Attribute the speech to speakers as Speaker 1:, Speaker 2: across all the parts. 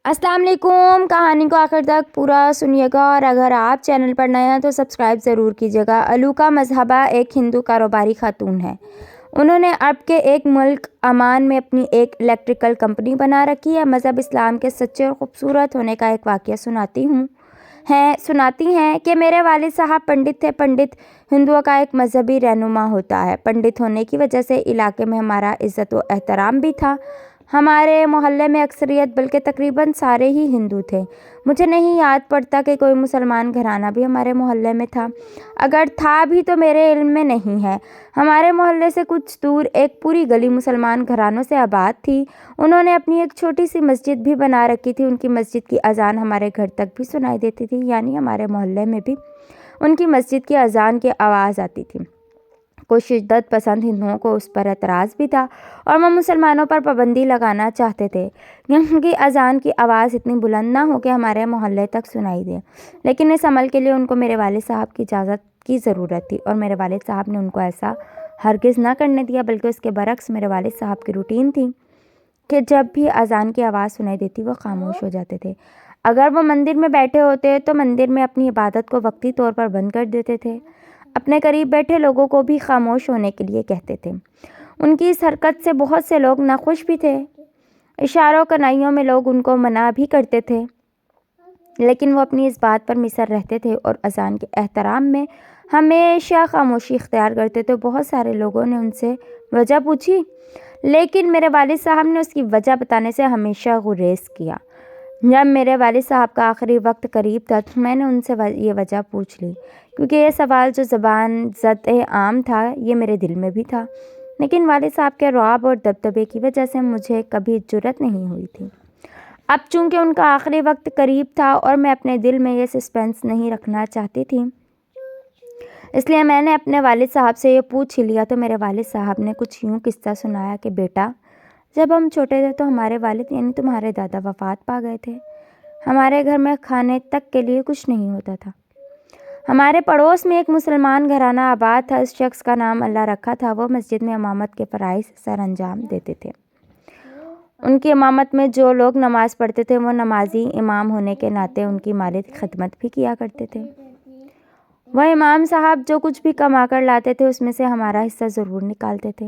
Speaker 1: السلام علیکم۔ کہانی کو آخر تک پورا سنیے گا اور اگر آپ چینل پر نئے ہیں تو سبسکرائب ضرور کیجیے گا۔ الوکا مذہبہ ایک ہندو کاروباری خاتون ہے۔ انہوں نے عرب کے ایک ملک عمان میں اپنی ایک الیکٹریکل کمپنی بنا رکھی ہے۔ مذہب اسلام کے سچے اور خوبصورت ہونے کا ایک واقعہ سناتی ہیں کہ میرے والد صاحب پنڈت تھے۔ پنڈت ہندوؤں کا ایک مذہبی رہنما ہوتا ہے۔ پنڈت ہونے کی وجہ سے علاقے میں ہمارا عزت و احترام بھی تھا۔ ہمارے محلے میں اکثریت بلکہ تقریباً سارے ہی ہندو تھے۔ مجھے نہیں یاد پڑتا کہ کوئی مسلمان گھرانہ بھی ہمارے محلے میں تھا۔ اگر تھا بھی تو میرے علم میں نہیں ہے۔ ہمارے محلے سے کچھ دور ایک پوری گلی مسلمان گھرانوں سے آباد تھی۔ انہوں نے اپنی ایک چھوٹی سی مسجد بھی بنا رکھی تھی۔ ان کی مسجد کی اذان ہمارے گھر تک بھی سنائی دیتی تھی، یعنی ہمارے محلے میں بھی ان کی مسجد کی اذان کی آواز آتی تھی۔ کچھ شدت پسند ہندوؤں کو اس پر اعتراض بھی تھا اور وہ مسلمانوں پر پابندی لگانا چاہتے تھے کہ ان کی اذان کی آواز اتنی بلند نہ ہو کہ ہمارے محلے تک سنائی دے، لیکن اس عمل کے لیے ان کو میرے والد صاحب کی اجازت کی ضرورت تھی اور میرے والد صاحب نے ان کو ایسا ہرگز نہ کرنے دیا، بلکہ اس کے برعکس میرے والد صاحب کی روٹین تھی کہ جب بھی اذان کی آواز سنائی دیتی وہ خاموش ہو جاتے تھے۔ اگر وہ مندر میں بیٹھے ہوتے تو مندر میں اپنی عبادت کو وقتی طور پر بند کر دیتے تھے۔ اپنے قریب بیٹھے لوگوں کو بھی خاموش ہونے کے لیے کہتے تھے۔ ان کی اس حرکت سے بہت سے لوگ ناخوش بھی تھے۔ اشاروں کنائیوں میں لوگ ان کو منع بھی کرتے تھے، لیکن وہ اپنی اس بات پر مصر رہتے تھے اور اذان کے احترام میں ہمیشہ خاموشی اختیار کرتے تھے۔ بہت سارے لوگوں نے ان سے وجہ پوچھی، لیکن میرے والد صاحب نے اس کی وجہ بتانے سے ہمیشہ گریز کیا۔ جب میرے والد صاحب کا آخری وقت قریب تھا تو میں نے ان سے یہ وجہ پوچھ لی، کیونکہ یہ سوال جو زبان زد عام تھا یہ میرے دل میں بھی تھا، لیکن والد صاحب کے رعب اور دبدبے کی وجہ سے مجھے کبھی جرأت نہیں ہوئی تھی۔ اب چونکہ ان کا آخری وقت قریب تھا اور میں اپنے دل میں یہ سسپینس نہیں رکھنا چاہتی تھی، اس لیے میں نے اپنے والد صاحب سے یہ پوچھ ہی لیا۔ تو میرے والد صاحب نے کچھ یوں قصہ سنایا کہ بیٹا، جب ہم چھوٹے تھے تو ہمارے والد یعنی تمہارے دادا وفات پا گئے تھے۔ ہمارے گھر میں کھانے تک کے لیے کچھ نہیں ہوتا تھا۔ ہمارے پڑوس میں ایک مسلمان گھرانہ آباد تھا۔ اس شخص کا نام اللہ رکھا تھا۔ وہ مسجد میں امامت کے فرائض سر انجام دیتے تھے۔ ان کی امامت میں جو لوگ نماز پڑھتے تھے وہ نمازی امام ہونے کے ناطے ان کی مالی خدمت بھی کیا کرتے تھے۔ وہ امام صاحب جو کچھ بھی کما کر لاتے تھے اس میں سے ہمارا حصہ ضرور نکالتے تھے۔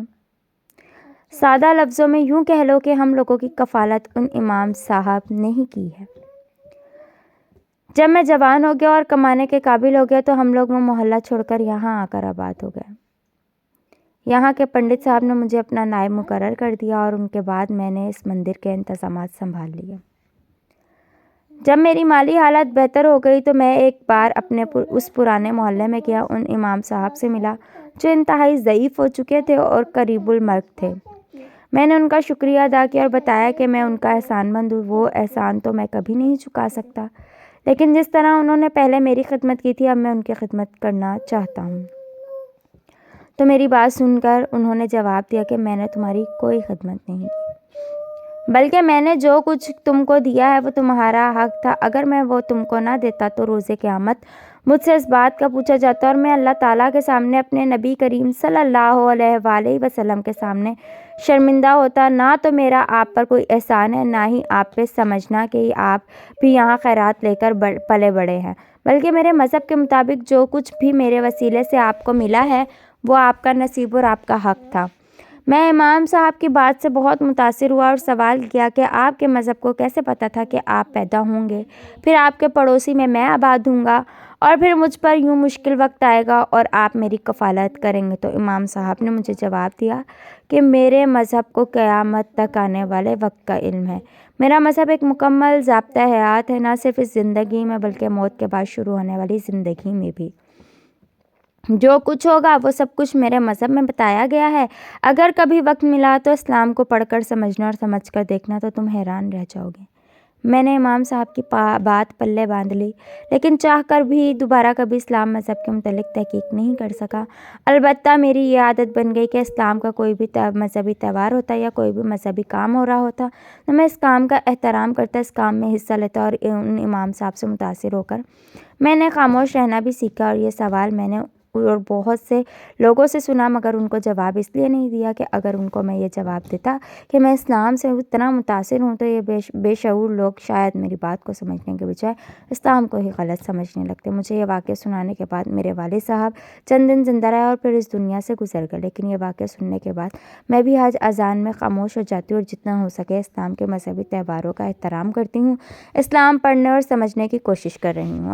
Speaker 1: سادہ لفظوں میں یوں کہہ لو کہ ہم لوگوں کی کفالت ان امام صاحب نے ہی کی ہے۔ جب میں جوان ہو گیا اور کمانے کے قابل ہو گیا تو ہم لوگ وہ محلہ چھوڑ کر یہاں آ کر آباد ہو گئے۔ یہاں کے پنڈت صاحب نے مجھے اپنا نائب مقرر کر دیا اور ان کے بعد میں نے اس مندر کے انتظامات سنبھال لیے۔ جب میری مالی حالت بہتر ہو گئی تو میں ایک بار اپنے اس پرانے محلے میں گیا۔ ان امام صاحب سے ملا جو انتہائی ضعیف ہو چکے تھے اور قریب المرگ تھے۔ میں نے ان کا شکریہ ادا کیا اور بتایا کہ میں ان کا احسان مند ہوں۔ وہ احسان تو میں کبھی نہیں چکا سکتا، لیکن جس طرح انہوں نے پہلے میری خدمت کی تھی اب میں ان کی خدمت کرنا چاہتا ہوں۔ تو میری بات سن کر انہوں نے جواب دیا کہ میں نے تمہاری کوئی خدمت نہیں کی، بلکہ میں نے جو کچھ تم کو دیا ہے وہ تمہارا حق تھا۔ اگر میں وہ تم کو نہ دیتا تو روز قیامت مجھ سے اس بات کا پوچھا جاتا اور میں اللہ تعالیٰ کے سامنے اپنے نبی کریم صلی اللہ علیہ وآلہ وسلم کے سامنے شرمندہ ہوتا۔ نہ تو میرا آپ پر کوئی احسان ہے، نہ ہی آپ پہ سمجھنا کہ آپ بھی یہاں خیرات لے کر پلے بڑے ہیں، بلکہ میرے مذہب کے مطابق جو کچھ بھی میرے وسیلے سے آپ کو ملا ہے وہ آپ کا نصیب اور آپ کا حق تھا۔ میں امام صاحب کی بات سے بہت متاثر ہوا اور سوال کیا کہ آپ کے مذہب کو کیسے پتہ تھا کہ آپ پیدا ہوں گے، پھر آپ کے پڑوسی میں آباد ہوں گا اور پھر مجھ پر یوں مشکل وقت آئے گا اور آپ میری کفالت کریں گے؟ تو امام صاحب نے مجھے جواب دیا کہ میرے مذہب کو قیامت تک آنے والے وقت کا علم ہے۔ میرا مذہب ایک مکمل ضابطۂ حیات ہے، نہ صرف اس زندگی میں بلکہ موت کے بعد شروع ہونے والی زندگی میں بھی۔ جو کچھ ہوگا وہ سب کچھ میرے مذہب میں بتایا گیا ہے۔ اگر کبھی وقت ملا تو اسلام کو پڑھ کر سمجھنا اور سمجھ کر دیکھنا تو تم حیران رہ جاؤ گے۔ میں نے امام صاحب کی بات پلے باندھ لی، لیکن چاہ کر بھی دوبارہ کبھی اسلام مذہب کے متعلق تحقیق نہیں کر سکا۔ البتہ میری یہ عادت بن گئی کہ اسلام کا کوئی بھی مذہبی تہوار ہوتا یا کوئی بھی مذہبی کام ہو رہا ہوتا تو میں اس کام کا احترام کرتا، اس کام میں حصہ لیتا اور ان امام صاحب سے متاثر ہو کر میں نے خاموش رہنا بھی سیکھا۔ اور یہ سوال میں نے اور بہت سے لوگوں سے سنا، مگر ان کو جواب اس لیے نہیں دیا کہ اگر ان کو میں یہ جواب دیتا کہ میں اسلام سے اتنا متاثر ہوں تو یہ بے شعور لوگ شاید میری بات کو سمجھنے کے بجائے اسلام کو ہی غلط سمجھنے لگتے۔ مجھے یہ واقعہ سنانے کے بعد میرے والد صاحب چند دن زندہ رہے اور پھر اس دنیا سے گزر گئے، لیکن یہ واقعہ سننے کے بعد میں بھی آج اذان میں خاموش ہو جاتی ہوں اور جتنا ہو سکے اسلام کے مذہبی تہواروں کا احترام کرتی ہوں، اسلام پڑھنے اور سمجھنے کی کوشش کر رہی ہوں۔